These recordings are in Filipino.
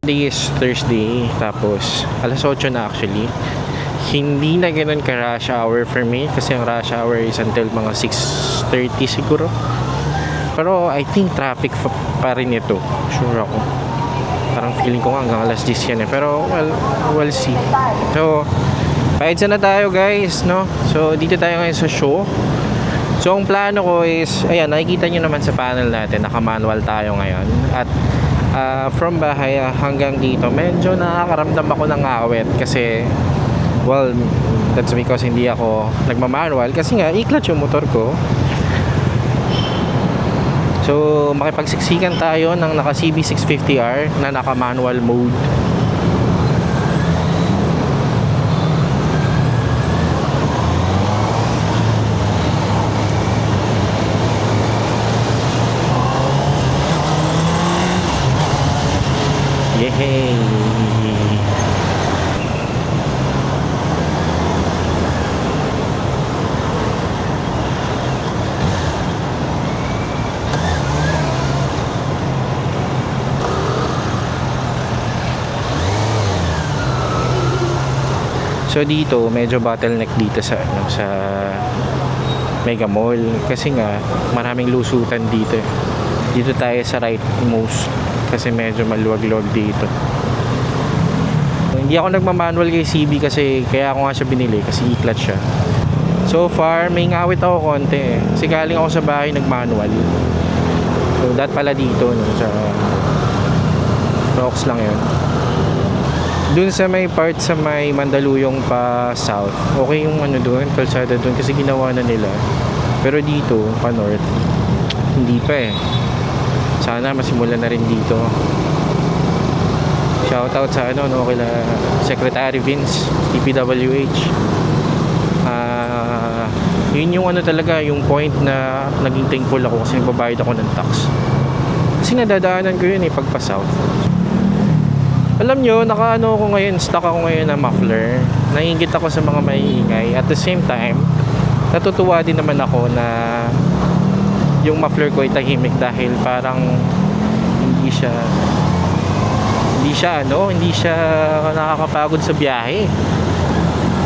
Today is Thursday, tapos alas 8 na actually. Hindi na ganun ka rush hour for me kasi ang rush hour is until mga 6:30 siguro. Pero I think traffic pa rin ito. Sure ako. Parang feeling ko nga hanggang alas 10 yan eh. Pero well, we'll see. So, paedsa na tayo guys, no? So, dito tayo ngayon sa show. So, ang plano ko is, ayan, nakikita nyo naman sa panel natin, naka-manual tayo ngayon. At from bahay hanggang dito, medyo nakakaramdam ako ng awit kasi, well, that's because hindi ako nagmamanual kasi nga, i-clutch yung motor ko. So, makipagsiksikan tayo ng naka CB650R na naka-manual mode. Yay! So dito medyo bottleneck dito sa Mega Mall kasi nga maraming lusutan dito. Dito tayo sa rightmost kasi medyo maluwag-luwag dito. Hindi ako nagmamanual kay CB kasi kaya ako nga siya binili kasi i-clutch siya. So far may ngawit ako konti kasi galing ako sa bahay nagmanual. So that pala dito no, sa Rocks lang yun. Dun sa may part sa may Mandaluyong pa south, okay yung ano doon, kalsada doon kasi ginawa na nila. Pero dito, pa north, hindi pa eh. Sana masimulan na rin dito. Shoutout sa ano, no, kila Secretary Vince, DPWH. Yun yung ano talaga, yung point na naging thankful ako kasi nagbabayad ako ng tax. Kasi nadadaanan ko yun eh, pagpa south. Alam nyo, nakaano ako ngayon, stuck ako ngayon na muffler. Naiingit ako sa mga maiingay. At the same time, natutuwa din naman ako na yung muffler ko ay tahimik dahil parang hindi siya nakakapagod sa biyahe.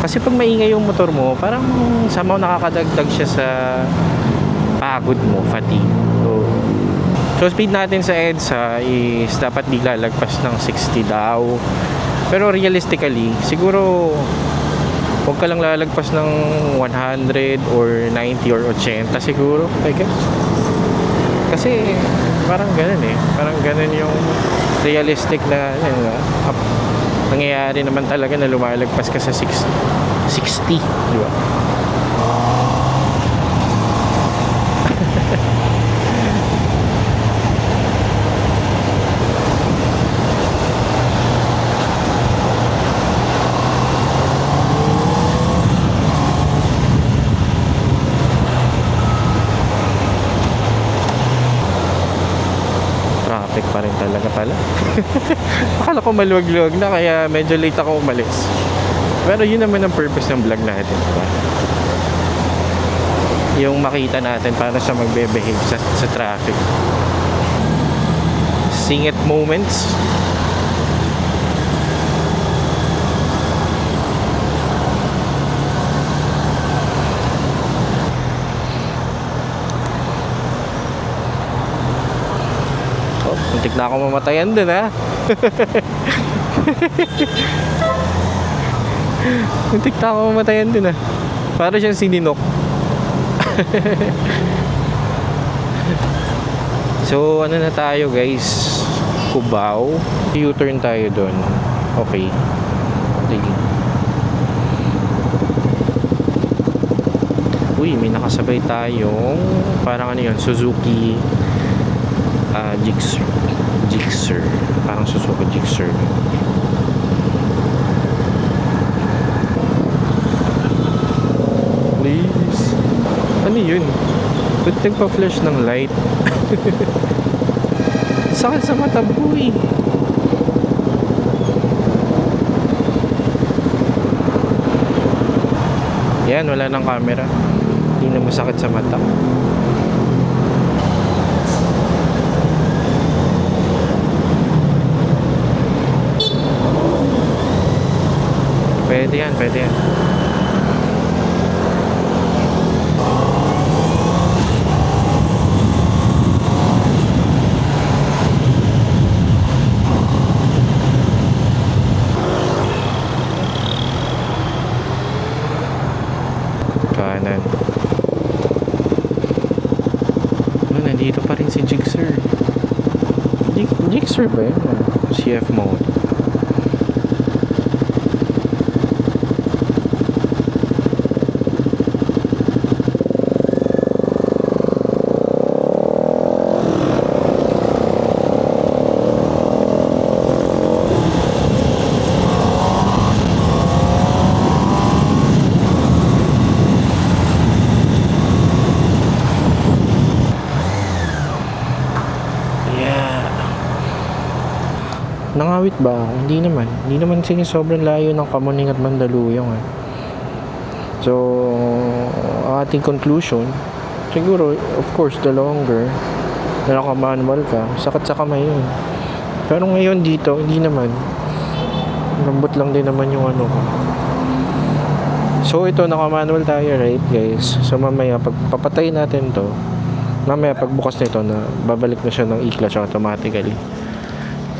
Kasi pag maingay yung motor mo, parang somehow nakakadagdag siya sa pagod mo, fatigue. So speed natin sa EDSA is dapat di lalagpas ng 60 daw. Pero realistically, siguro huwag ka lang lalagpas ng 100 or 90 or 80 siguro, I guess. Kasi parang ganun eh. Parang ganun yung realistic na nangyayari naman talaga na lumalagpas ka sa 60, di ba? Pa rin talaga pala. Akala ko maluwag-luwag na kaya medyo late ako umalis. Pero yun naman ang purpose ng vlog natin, diba? Yung makita natin paano siya magbe-behave sa traffic. Sing it moments. Muntik na ako mamatayan dun ha. Muntik na ako mamatayan dun ha. Para siyang sininok. So ano na tayo guys, Cubao. U-turn tayo dun. Okay. Sige. Uy, may nakasabay tayong parang ano yun, Suzuki Gixxer. Parang Suzuki Gixxer. Please. Ano yun? Ba't nagpa-flash ng light? Sakit sa mata, boy. Yan, wala nang camera. Hindi na masakit sa mata. yan, pwede yan. Kanan. Oh, nandito pa rin si Jigsaw. Jigsaw ba yun? CF mode. Nangawit ba ako? Hindi naman. Hindi naman sige sobrang layo ng Kamuning at Mandaluyong. So, ang ating conclusion, siguro, of course, the longer na naka-manual ka, sakit sa kamay yun. Pero ngayon dito, hindi naman. Lambot lang din naman yung ano ko. So, ito, naka-manual tayo, right, guys? So, mamaya, pag papatay natin to, mamaya, pagbukas nito, na babalik na siya ng e-clutch automatically.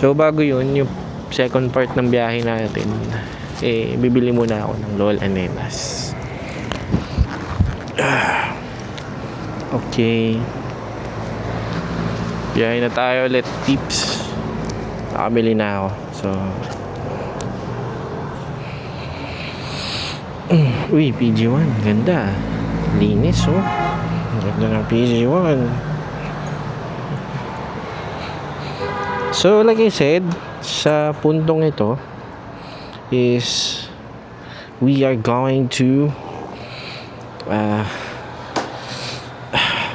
So bago yun, yung second part ng biyahe natin, bibili muna ako ng Lola Nenas. Okay. Biyahe na tayo ulit, tips. Nakabili na ako. So uy, PG1, ganda. Linis, oh. Ganda ng PG1. So, like I said, sa puntong ito is we are going to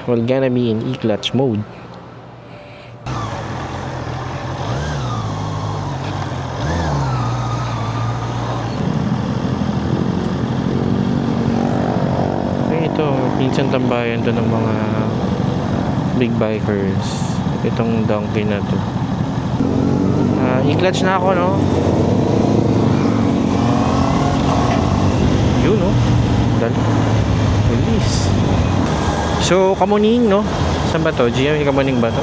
we're gonna be in e-clutch mode. Ito, minsan tambayan to ng mga big bikers. Itong donkey na to. I-clutch na ako, no? Yun, no? Dali. Release. So, Kamuning, no? Saan ba to? GM, Kamuning ba to?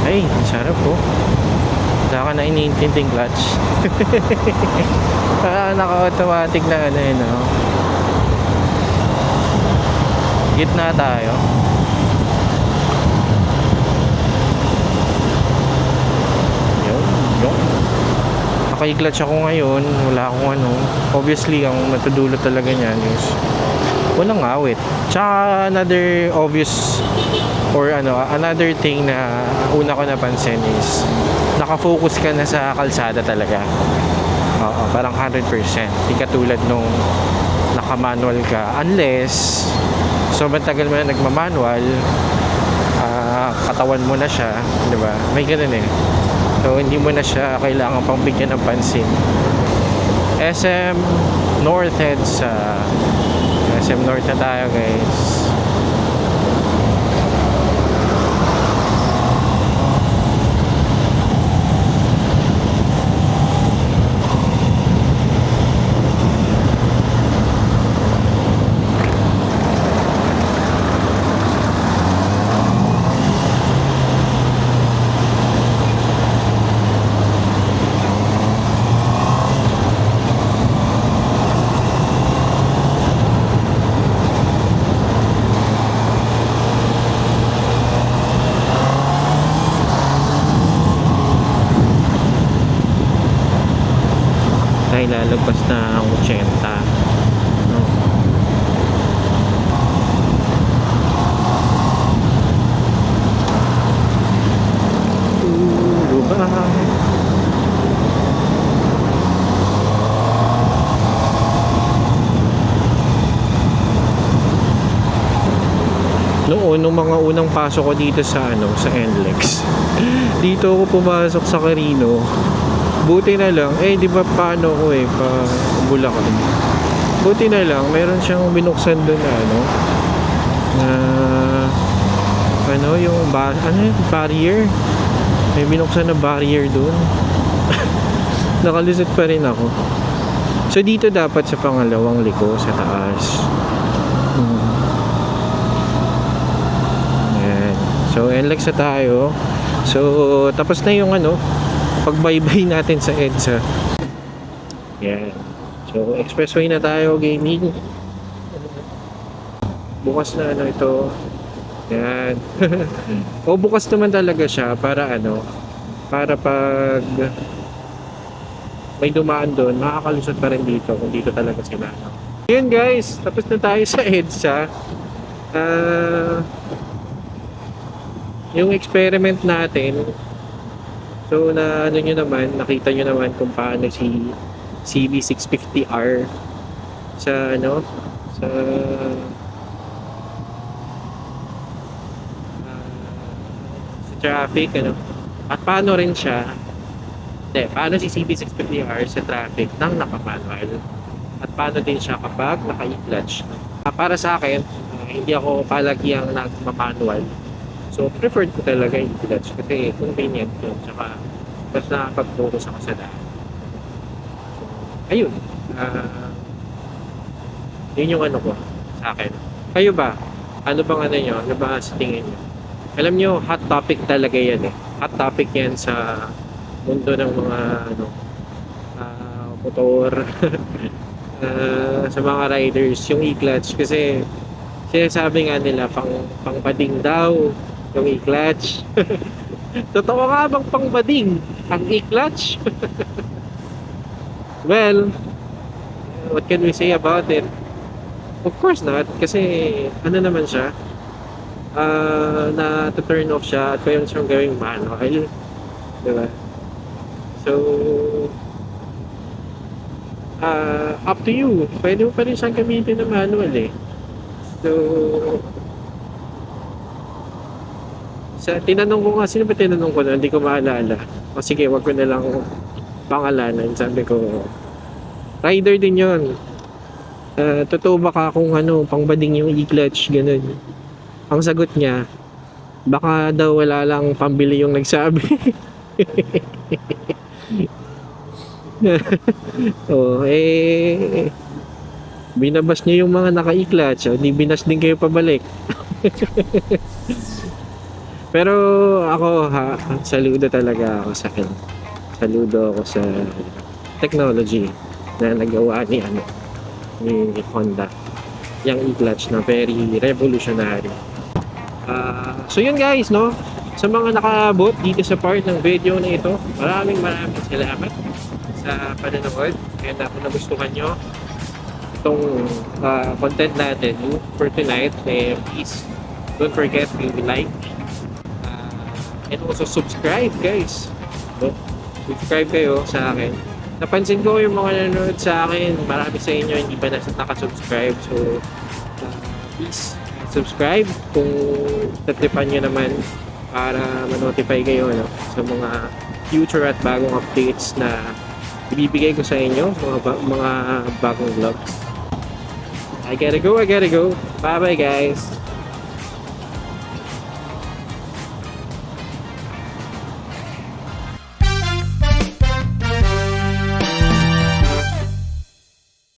Ay, sarap po. Wala ka na iniintinding clutch. Naka-automatic na ano yun, no? Gitna tayo. Yun. Naka-clutch ako ngayon. Wala akong ano. Obviously, ang matudulot talaga niyan is walang awit. Tsaka another obvious or another thing na una ko napansin is nakafocus ka na sa kalsada talaga. Oo, parang 100%. Di katulad nung naka-manual ka. Unless, sobrang tagal mo na nagma-manual, katawan mo na siya, di ba? May ganun eh. So, hindi mo na siya kailangan pang bigyan ng pansin. SM North heads sa SM North na tayo, guys. Lalagpas na ang 80, no? Diba? Noon, nung mga unang pasok ko dito sa sa NLEX, dito ako pumasok sa Carino. Buti na lang, di ba paano ko pa Bulacan. Buti na lang, meron siyang binuksan doon na ano yung barrier. May binuksan na barrier doon. Nakalusot pa rin ako. So dito dapat sa pangalawang liko sa taas. Yan. So NLEX na tayo. So tapos na yung pagbaybay natin sa EDSA. Yan. So expressway na tayo, gaming. Bukas na ito. Yan. O bukas naman talaga siya para para pag may dumaan doon, makakalusot pa rin dito kung dito talaga sila. Yun guys, tapos na tayo sa EDSA. Yung experiment natin, so nakita nyo naman kung paano si CB650R sa sa traffic at paano rin siya paano si CB650R sa traffic nang naka-manual at paano din siya kapag naka-e-clutch. Para sa akin, hindi ako palagyang nagma-manual, so preferred ko talaga yung e-clutch kasi convenient yun, tsaka mas nakapag-focus ako sa daan. So, ayun, yun yung ko sa akin. Kayo ba? Ano bang nyo? Ano ba sa tingin nyo? Alam nyo, hot topic talaga yan hot topic yan sa mundo ng mga motor. Sa mga riders yung e-clutch kasi sinasabi nga nila pang-bading daw yung e-clutch. Totoo nga bang pang-bading ang e-clutch? Well, what can we say about it? Of course not, kasi naman siya, na to turn off siya at kaya siyang gawing manual, diba? So up to you, pwede mo pa rin siyang gamitin na manual so tinanong ko nga, sino ba tinanong ko na, hindi ko maalala, o sige wag ko na lang pangalanan. Sabi ko rider din yun, totoo ba ka kung pangbading yung e-clutch, ganun. Ang sagot niya, baka daw wala lang pambili yung nagsabi. Binabas niyo yung mga naka-e-clutch, di binas din kayo pabalik. Pero ako saludo talaga ako sa akin. Saludo ako sa technology na nagawa ni Honda. Yung e-clutch na very revolutionary. So yun guys, sa mga nakaabot dito sa part ng video na ito, maraming salamat sa panonood. Kaya kung nagustuhan nyo itong content natin for tonight, please don't forget to like and also subscribe guys. Subscribe kayo sa akin. Napansin ko yung mga nanonood sa akin, marami sa inyo hindi pa nakasubscribe, so please subscribe kung tatripan nyo naman para ma-notify kayo sa mga future at bagong updates na ibibigay ko sa inyo, mga bagong vlogs. I gotta go. Bye bye guys.